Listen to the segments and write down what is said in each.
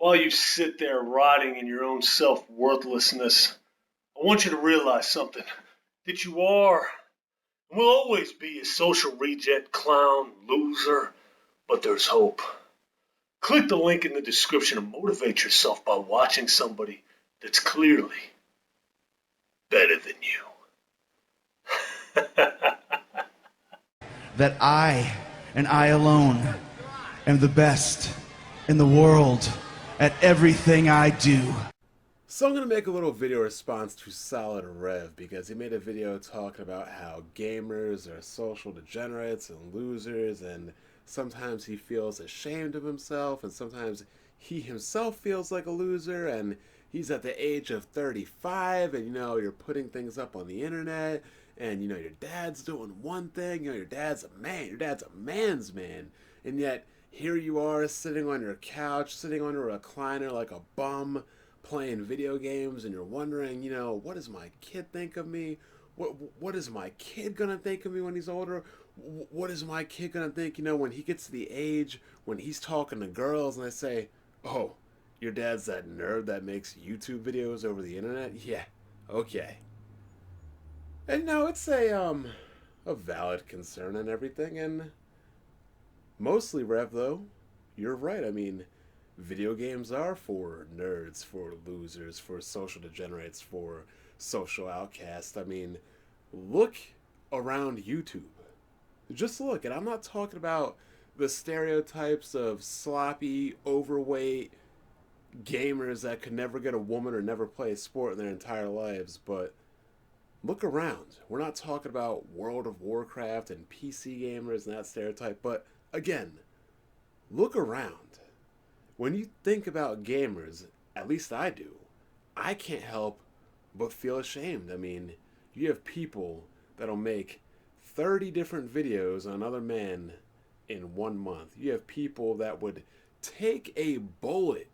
While you sit there rotting in your own self-worthlessness, I want you to realize something. That you are and will always be a social reject, clown, loser, but there's hope. Click the link in the description and motivate yourself by watching somebody that's clearly better than you. That I, and I alone, am the best in the world at everything I do. So I'm going to make a little video response to Solid Rev because he made a video talking about how gamers are social degenerates and losers, and sometimes he feels ashamed of himself and sometimes he himself feels like a loser, and he's at the age of 35 and you're putting things up on the internet and your dad's doing one thing, your dad's a man, your dad's a man's man, and yet here you are sitting on your couch, sitting on a recliner like a bum, playing video games, and you're wondering, what does my kid think of me? What is my kid gonna think of me when he's older? What is my kid gonna think, when he gets to the age when he's talking to girls and they say, "Oh, your dad's that nerd that makes YouTube videos over the internet?" Yeah, okay. And no, it's a valid concern and everything, and mostly, Rev, though, you're right. I mean, video games are for nerds, for losers, for social degenerates, for social outcasts. I mean, look around YouTube. Just look, and I'm not talking about the stereotypes of sloppy, overweight gamers that could never get a woman or never play a sport in their entire lives, but look around. We're not talking about World of Warcraft and PC gamers and that stereotype, but again, look around. When you think about gamers, at least I do, I can't help but feel ashamed. I mean, you have people that'll make 30 different videos on another man in 1 month. You have people that would take a bullet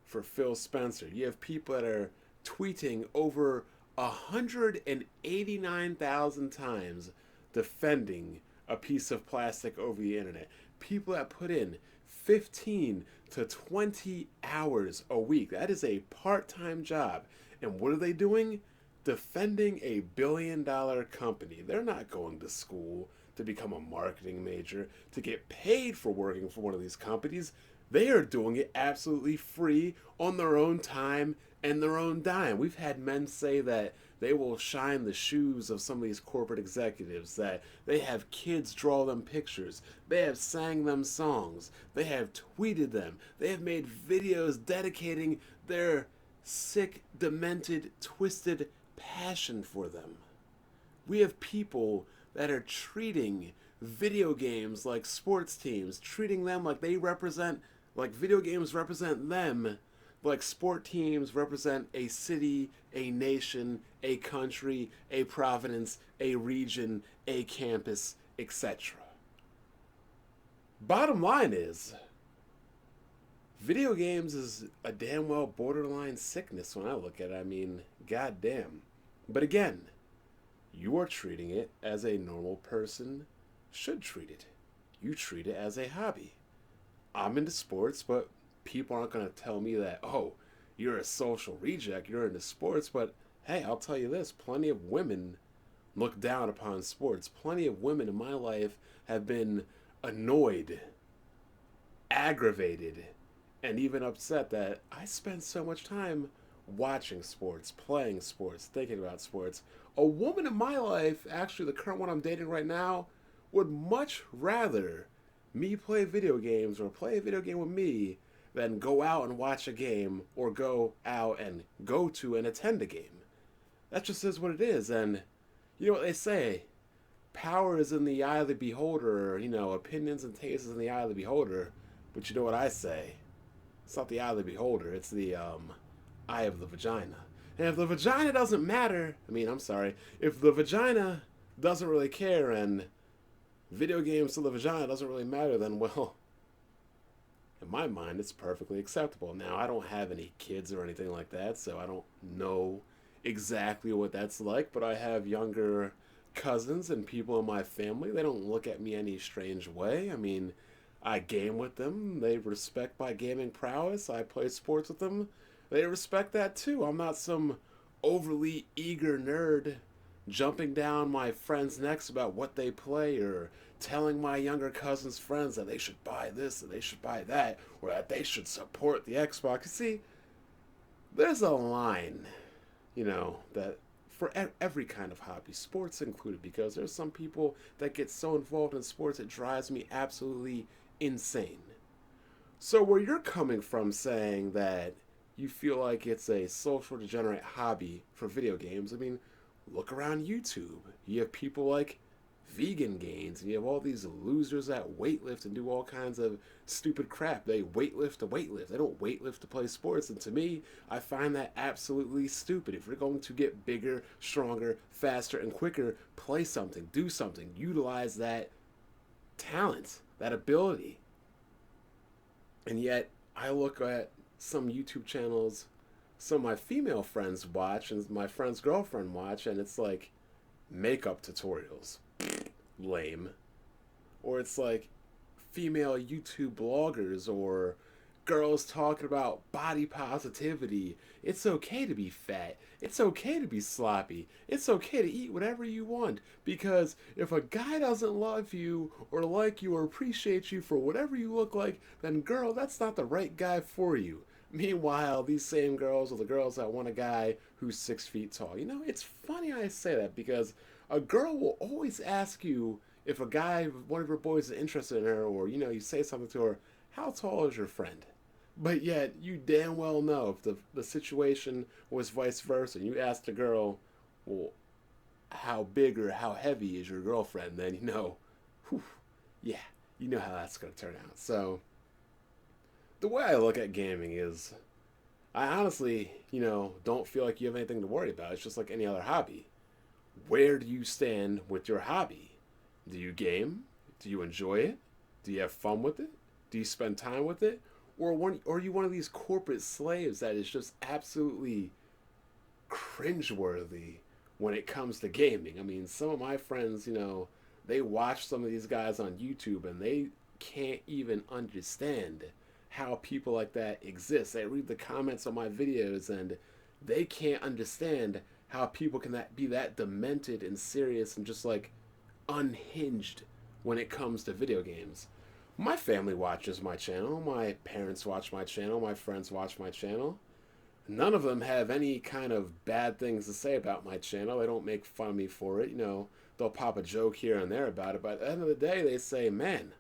for Phil Spencer. You have people that are tweeting over 189,000 times defending a piece of plastic over the internet. People that put in 15 to 20 hours a week. That is a part-time job. And what are they doing? Defending a billion-dollar company. They're not going to school to become a marketing major, to get paid for working for one of these companies. They are doing it absolutely free on their own time and their own dime. We've had men say that they will shine the shoes of some of these corporate executives, that they have kids draw them pictures, they have sang them songs, they have tweeted them, they have made videos dedicating their sick, demented, twisted passion for them. We have people that are treating video games like sports teams, treating them like they represent, like video games represent them, like sport teams represent a city, a nation, a country, a province, a region, a campus, etc. Bottom line is, video games is a damn well borderline sickness when I look at it. I mean, goddamn. But again, you are treating it as a normal person should treat it. You treat it as a hobby. I'm into sports, but people aren't going to tell me that, "Oh, you're a social reject, you're into sports." But hey, I'll tell you this, plenty of women look down upon sports. Plenty of women in my life have been annoyed, aggravated, and even upset that I spend so much time watching sports, playing sports, thinking about sports. A woman in my life, actually the current one I'm dating right now, would much rather me play video games or play a video game with me than go out and watch a game or go out and go to and attend a game. That just is what it is. And you know what they say, power is in the eye of the beholder, opinions and tastes is in the eye of the beholder. But you know what I say? It's not the eye of the beholder, it's the eye of the vagina. And if the vagina doesn't matter, if the vagina doesn't really care and video games to the vagina doesn't really matter, then, well, in my mind, it's perfectly acceptable. Now, I don't have any kids or anything like that, so I don't know exactly what that's like, but I have younger cousins and people in my family. They don't look at me any strange way. I mean, I game with them. They respect my gaming prowess. I play sports with them. They respect that too. I'm not some overly eager nerd jumping down my friends' necks about what they play or telling my younger cousins' friends that they should buy this and they should buy that or that they should support the Xbox. You see, there's a line, that for every kind of hobby, sports included, because there's some people that get so involved in sports it drives me absolutely insane. So, where you're coming from saying that you feel like it's a social degenerate hobby for video games, I mean, look around YouTube. You have people like Vegan Gains, and you have all these losers that weightlift and do all kinds of stupid crap. They weightlift to weightlift. They don't weightlift to play sports. And to me, I find that absolutely stupid. If you're going to get bigger, stronger, faster, and quicker, play something, do something, utilize that talent, that ability. And yet, I look at some YouTube channels some of my female friends watch and my friend's girlfriend watch, and it's like makeup tutorials. Lame. Or it's like female YouTube bloggers or girls talking about body positivity. It's okay to be fat. It's okay to be sloppy. It's okay to eat whatever you want. Because if a guy doesn't love you or like you or appreciate you for whatever you look like, then girl, that's not the right guy for you. Meanwhile, these same girls are the girls that want a guy who's 6 feet tall. It's funny I say that because a girl will always ask you if a guy, one of her boys is interested in her, or, you say something to her, how tall is your friend? But yet, you damn well know if the situation was vice versa, and you asked a girl, well, how big or how heavy is your girlfriend, then whew, yeah, you know how that's going to turn out. So, the way I look at gaming is, I honestly, don't feel like you have anything to worry about. It's just like any other hobby. Where do you stand with your hobby? Do you game? Do you enjoy it? Do you have fun with it? Do you spend time with it? Or are you one of these corporate slaves that is just absolutely cringeworthy when it comes to gaming? I mean, some of my friends, they watch some of these guys on YouTube and they can't even understand how people like that exist. They read the comments on my videos and they can't understand how people can be that demented and serious and just like unhinged when it comes to video games. My family watches my channel, my parents watch my channel, my friends watch my channel. None of them have any kind of bad things to say about my channel. They don't make fun of me for it. They'll pop a joke here and there about it, but at the end of the day, they say, man,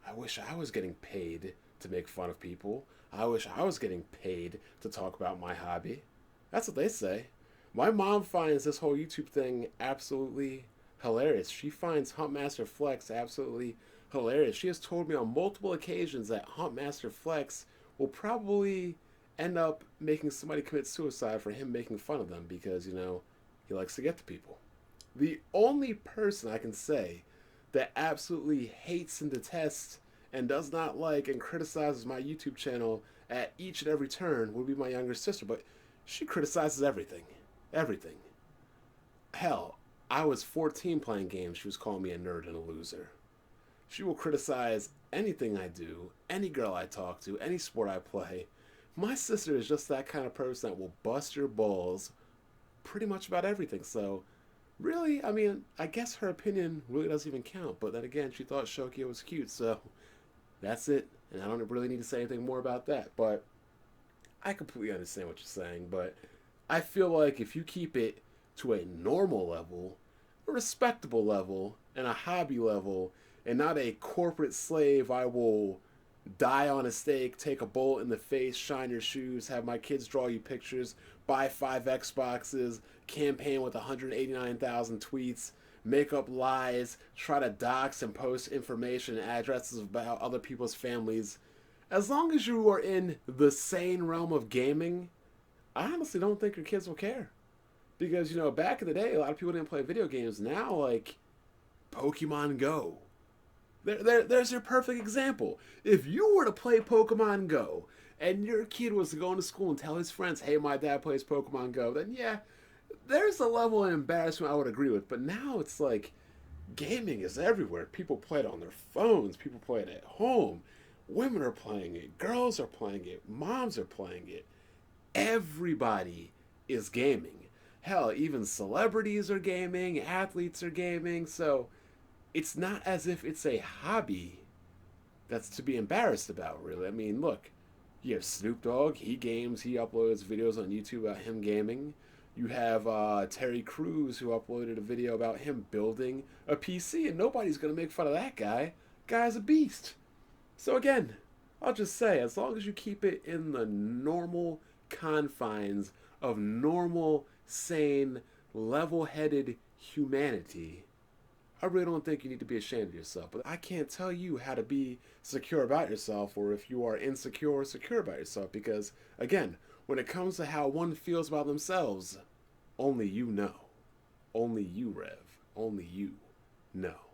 I wish I was getting paid to make fun of people. I wish I was getting paid to talk about my hobby. That's what they say. My mom finds this whole YouTube thing absolutely hilarious. She finds Huntmaster Flex absolutely hilarious. She has told me on multiple occasions that Huntmaster Flex will probably end up making somebody commit suicide for him making fun of them because, he likes to get to people. The only person I can say that absolutely hates and detests and does not like and criticizes my YouTube channel at each and every turn would be my younger sister, but she criticizes everything. Everything. Hell, I was 14 playing games. She was calling me a nerd and a loser. She will criticize anything I do, any girl I talk to, any sport I play. My sister is just that kind of person that will bust your balls pretty much about everything. So, really, I mean, I guess her opinion really doesn't even count. But then again, she thought Shokio was cute, so that's it. And I don't really need to say anything more about that. But I completely understand what you're saying. But I feel like if you keep it to a normal level, a respectable level, and a hobby level, and not a corporate slave, I will die on a stake, take a bullet in the face, shine your shoes, have my kids draw you pictures, buy 5 Xboxes, campaign with 189,000 tweets, make up lies, try to dox and post information and addresses about other people's families. As long as you are in the sane realm of gaming, I honestly don't think your kids will care. Because, back in the day, a lot of people didn't play video games. Now, like, Pokemon Go. There's your perfect example. If you were to play Pokemon Go, and your kid was to go into school and tell his friends, hey, my dad plays Pokemon Go, then yeah, there's a level of embarrassment I would agree with. But now it's like, Gaming is everywhere. People play it on their phones, people play it at home. Women are playing it, girls are playing it, moms are playing it. Everybody is gaming. Hell, even celebrities are gaming, athletes are gaming, so it's not as if it's a hobby that's to be embarrassed about, really. I mean, look, you have Snoop Dogg, he games, he uploads videos on YouTube about him gaming. You have Terry Crews, who uploaded a video about him building a PC, and nobody's going to make fun of that guy. Guy's a beast. So again, I'll just say, as long as you keep it in the normal confines of normal, sane, level-headed humanity, I really don't think you need to be ashamed of yourself. But I can't tell you how to be secure about yourself, or if you are insecure or secure about yourself, because, again, when it comes to how one feels about themselves, only you know. Only you, Rev. Only you know.